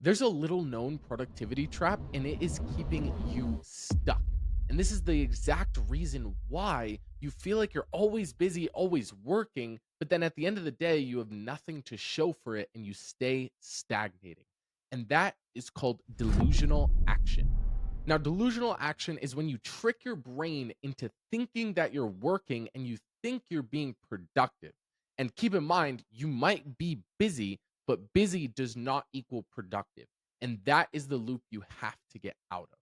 There's a little known productivity trap, and it is keeping you stuck. And this is the exact reason why you feel like you're always busy, always working, but then at the end of the day, you have nothing to show for it and you stay stagnating. And that is called delusional action. Now, delusional action is when you trick your brain into thinking that you're working and you think you're being productive. And keep in mind, you might be busy, but busy does not equal productive. And that is the loop you have to get out of.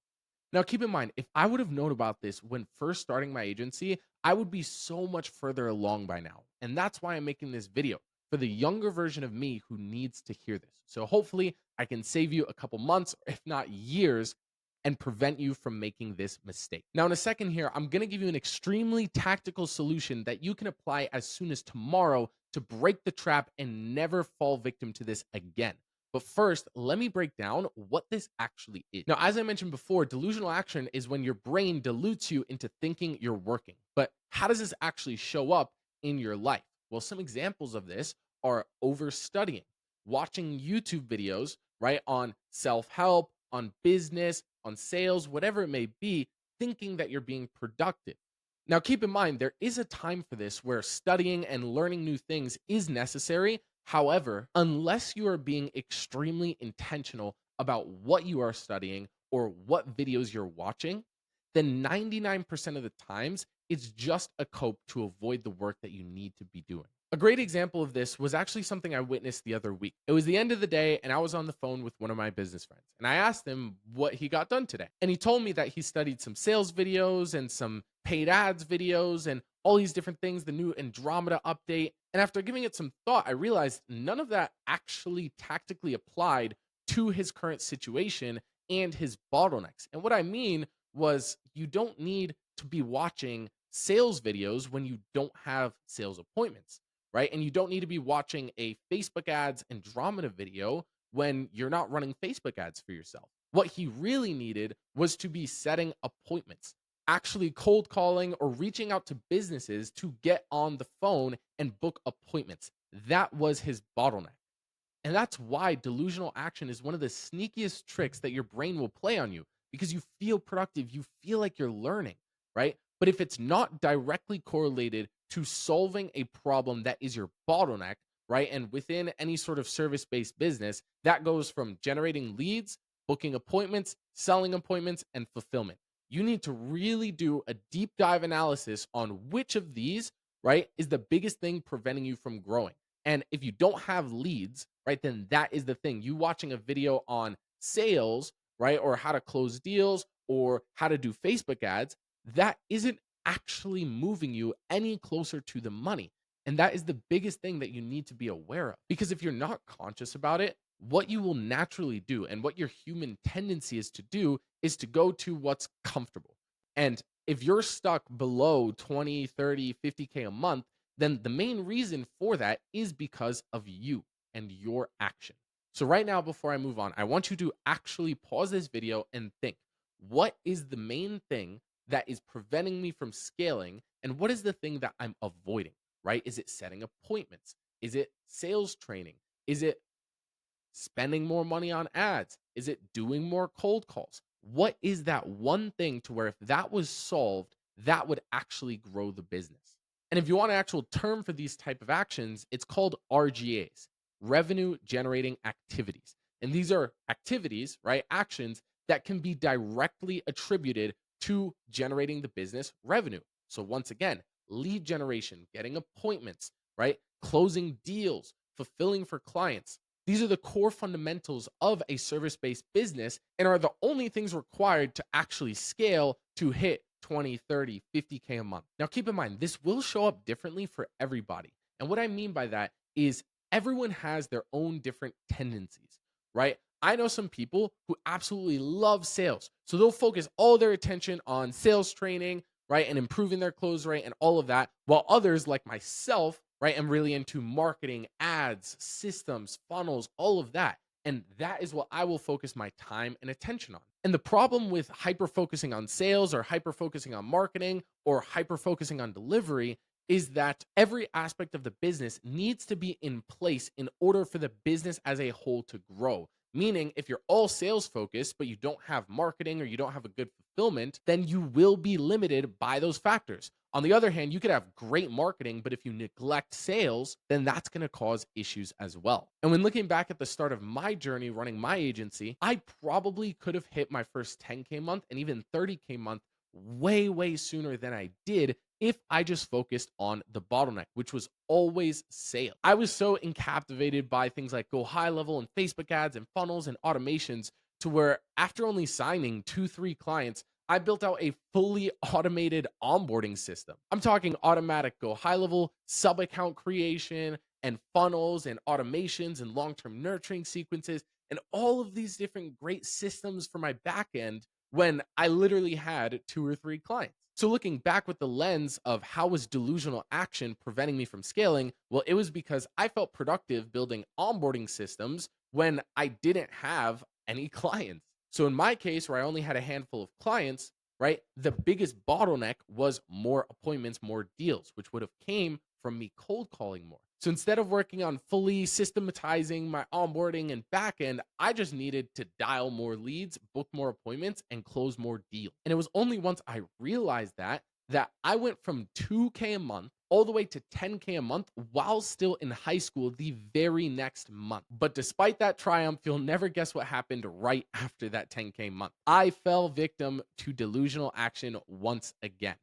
Now, keep in mind, if I would have known about this when first starting my agency, I would be so much further along by now. And that's why I'm making this video for the younger version of me who needs to hear this. So hopefully, I can save you a couple months, if not years, and prevent you from making this mistake. Now, in a second here, I'm going to give you an extremely tactical solution that you can apply as soon as tomorrow to break the trap and never fall victim to this again. But first, let me break down what this actually is. Now, as I mentioned before, delusional action is when your brain dilutes you into thinking you're working. But how does this actually show up in your life? Well, some examples of this are overstudying, watching YouTube videos, right, on self help, on business, on sales, whatever it may be, thinking that you're being productive. Now, keep in mind, there is a time for this where studying and learning new things is necessary. However, unless you are being extremely intentional about what you are studying or what videos you're watching, then 99% of the times it's just a cope to avoid the work that you need to be doing. A great example of this was actually something I witnessed the other week. It was the end of the day, and I was on the phone with one of my business friends. And I asked him what he got done today. And he told me that he studied some sales videos and some paid ads videos and all these different things, the new Andromeda update. And after giving it some thought, I realized none of that actually tactically applied to his current situation and his bottlenecks. And what I mean was, you don't need to be watching sales videos when you don't have sales appointments, right? And you don't need to be watching a Facebook ads Andromeda video when you're not running Facebook ads for yourself. What he really needed was to be setting appointments, actually cold calling or reaching out to businesses to get on the phone and book appointments. That was his bottleneck. And that's why delusional action is one of the sneakiest tricks that your brain will play on you, because you feel productive, you feel like you're learning, right? But if it's not directly correlated to solving a problem that is your bottleneck, right? And within any sort of service based business, that goes from generating leads, booking appointments, selling appointments, and fulfillment. You need to really do a deep dive analysis on which of these, right, is the biggest thing preventing you from growing. And if you don't have leads, right, then that is the thing. You watching a video on sales, right, or how to close deals or how to do Facebook ads, that isn't actually moving you any closer to the money. And that is the biggest thing that you need to be aware of. Because if you're not conscious about it, what you will naturally do and what your human tendency is to do is to go to what's comfortable. And if you're stuck below 20, 30, 50K a month, then the main reason for that is because of you and your action. So, right now, before I move on, I want you to actually pause this video and think, what is the main thing that is preventing me from scaling? And what is the thing that I'm avoiding, right? Is it setting appointments? Is it sales training? Is it spending more money on ads? Is it doing more cold calls? What is that one thing to where if that was solved, that would actually grow the business? And if you want an actual term for these type of actions, it's called RGAs, revenue generating activities. And these are activities, right? Actions that can be directly attributed to generating the business revenue. So once again, lead generation, getting appointments, right? Closing deals, fulfilling for clients. These are the core fundamentals of a service based business and are the only things required to actually scale to hit 20, 30, 50K a month. Now, keep in mind, this will show up differently for everybody. And what I mean by that is everyone has their own different tendencies, right? I know some people who absolutely love sales. So they'll focus all their attention on sales training, right? And improving their close rate and all of that. While others, like myself, right, am really into marketing, ads, systems, funnels, all of that. And that is what I will focus my time and attention on. And the problem with hyper focusing on sales or hyper focusing on marketing or hyper focusing on delivery is that every aspect of the business needs to be in place in order for the business as a whole to grow. Meaning, if you're all sales focused, but you don't have marketing or you don't have a good fulfillment, then you will be limited by those factors. On the other hand, you could have great marketing, but if you neglect sales, then that's going to cause issues as well. And when looking back at the start of my journey running my agency, I probably could have hit my first 10K month and even 30K month way, way sooner than I did if I just focused on the bottleneck, which was always sales. I was so encaptivated by things like go high level and Facebook ads and funnels and automations to where after only signing 2, 3 clients, I built out a fully automated onboarding system. I'm talking automatic go high level sub account creation and funnels and automations and long term nurturing sequences and all of these different great systems for my back end when I literally had 2 or 3 clients. So looking back with the lens of how was delusional action preventing me from scaling? Well, it was because I felt productive building onboarding systems when I didn't have any clients. So in my case, where I only had a handful of clients, right, the biggest bottleneck was more appointments, more deals, which would have came from me cold calling more. So instead of working on fully systematizing my onboarding and backend, I just needed to dial more leads, book more appointments, and close more deals. And it was only once I realized that I went from 2K a month all the way to 10K a month while still in high school the very next month. But despite that triumph, you'll never guess what happened right after that 10K month. I fell victim to delusional action once again.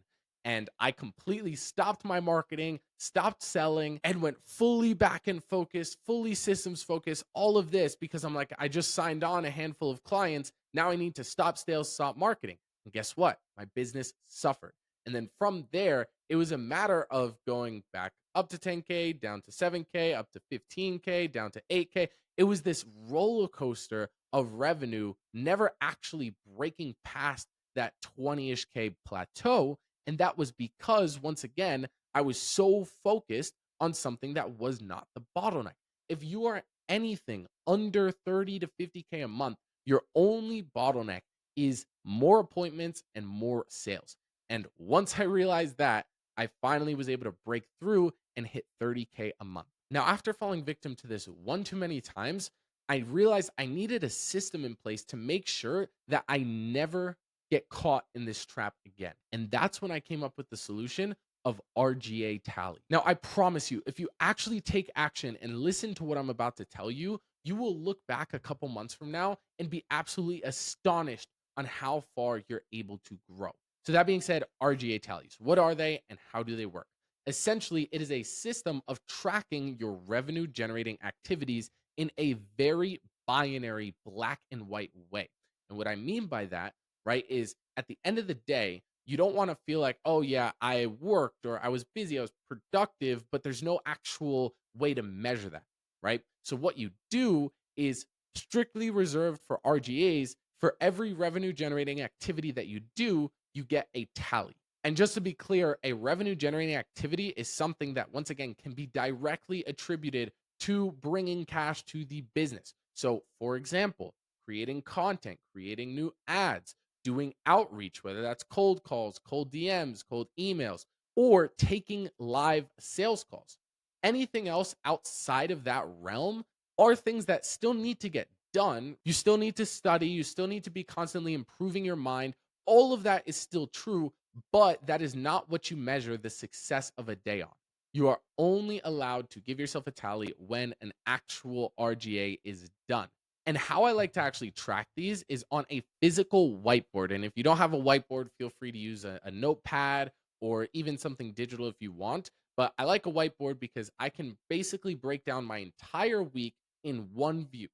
And I completely stopped my marketing, stopped selling, and went fully back end focused, fully systems focused, all of this because I'm like, I just signed on a handful of clients. Now I need to stop sales, stop marketing. And guess what? My business suffered. And then from there, it was a matter of going back up to 10K, down to 7K, up to 15K, down to 8K. It was this roller coaster of revenue, never actually breaking past that 20 ish K plateau. And that was because, once again, I was so focused on something that was not the bottleneck. If you are anything under 30 to 50K a month, your only bottleneck is more appointments and more sales. And once I realized that, I finally was able to break through and hit 30K a month. Now, after falling victim to this one too many times, I realized I needed a system in place to make sure that I never get caught in this trap again. And that's when I came up with the solution of RGA Tally. Now, I promise you, if you actually take action and listen to what I'm about to tell you, you will look back a couple months from now and be absolutely astonished on how far you're able to grow. So that being said, RGA tallies, what are they and how do they work? Essentially, it is a system of tracking your revenue generating activities in a very binary black and white way. And what I mean by that, right, is at the end of the day, you don't want to feel like, oh, yeah, I worked or I was busy, I was productive, but there's no actual way to measure that, right? So what you do is strictly reserved for RGAs. For every revenue generating activity that you do, you get a tally. And just to be clear, a revenue generating activity is something that, once again, can be directly attributed to bringing cash to the business. So, for example, creating content, creating new ads, doing outreach, whether that's cold calls, cold DMs, cold emails, or taking live sales calls. Anything else outside of that realm are things that still need to get done. You still need to study, you still need to be constantly improving your mind. All of that is still true, but that is not what you measure the success of a day on. You are only allowed to give yourself a tally when an actual RGA is done. And how I like to actually track these is on a physical whiteboard. And if you don't have a whiteboard, feel free to use a notepad or even something digital if you want. But I like a whiteboard because I can basically break down my entire week in one view,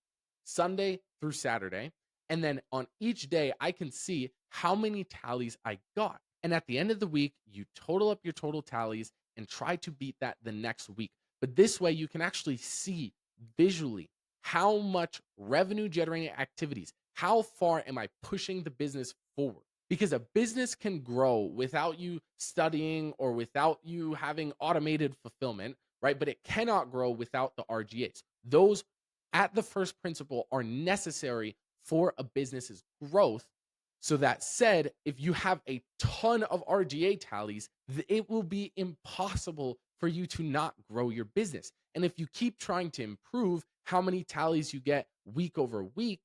Sunday through Saturday. And then on each day, I can see how many tallies I got. And at the end of the week, you total up your total tallies and try to beat that the next week. But this way, you can actually see visually how much revenue generating activities, how far am I pushing the business forward? Because a business can grow without you studying or without you having automated fulfillment, right? But it cannot grow without the RGAs. Those at the first principle are necessary for a business's growth. So that said, if you have a ton of RGA tallies, it will be impossible for you to not grow your business. And if you keep trying to improve how many tallies you get week over week,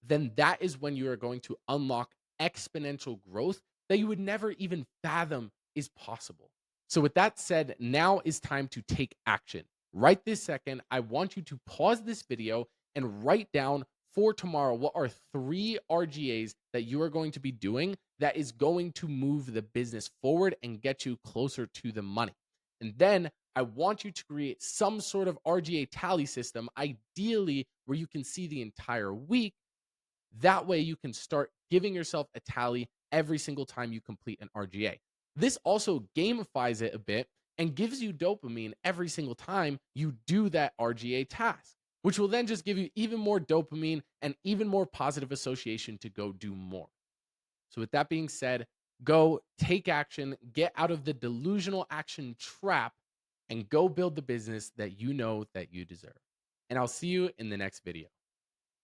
then that is when you are going to unlock exponential growth that you would never even fathom is possible. So, with that said, now is time to take action. Right this second, I want you to pause this video and write down for tomorrow what are 3 RGAs that you are going to be doing that is going to move the business forward and get you closer to the money. And then I want you to create some sort of RGA tally system, ideally where you can see the entire week. That way you can start giving yourself a tally every single time you complete an RGA. This also gamifies it a bit and gives you dopamine every single time you do that RGA task, which will then just give you even more dopamine and even more positive association to go do more. So, with that being said, go take action, get out of the delusional action trap, and go build the business that you know that you deserve. And I'll see you in the next video.